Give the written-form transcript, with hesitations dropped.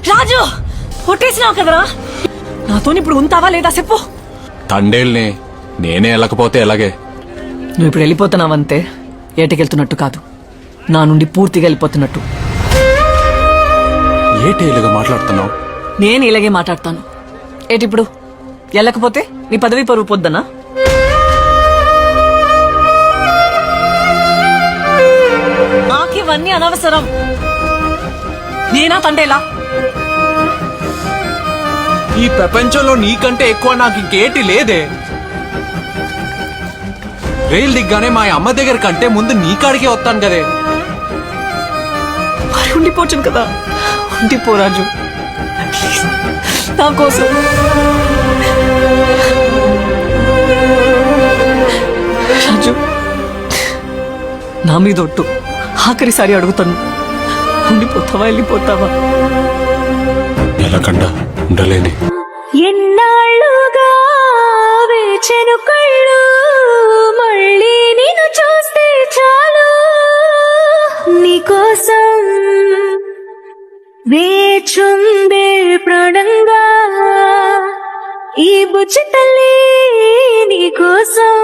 రాజు కొట్టేసినావు కదరా, నాతో ఇప్పుడు ఉంటావా లేదా చెప్పు. తండేల్ని నేనే వెళ్ళకపోతే ఎలాగే? నువ్వు ఇప్పుడు వెళ్ళిపోతున్నావంతే ఏటికెళ్తున్నట్టు కాదు, నా నుండి పూర్తిగా వెళ్ళిపోతున్నట్టు. ఏటేలుగా మాట్లాడుతున్నావు? నేను ఇలాగే మాట్లాడతాను. ఏటిప్పుడు వెళ్ళకపోతే నీ పదవి పరువు పొద్దనా? నాకివన్నీ అనవసరం. నేనా తండేలా? ఈ ప్రపంచంలో నీకంటే ఎక్కువ నాకు ఇంకేటి లేదే. రైలు దిగ్గానే మా అమ్మ దగ్గర కంటే ముందు నీ కాడికే వస్తాను కదే. మరి ఉండిపోవచ్చు కదా, ఉండిపో రాజు ప్లీజ్, నా కోసం. రాజు నా మీద ఒట్టు, ఆఖరిసారి అడుగుతాను, ఉండిపోతావా వెళ్ళిపోతావా? ఎలాకండా ఉండలేని ఎన్నాళ్ళుగా వేచెను కళ్ళు, మళ్ళీ నిన్ను చూస్తే చాలు, నీకోసం వేచుందే ప్రాణంగా ఈ బుజ్జి తల్లి నీకోసం.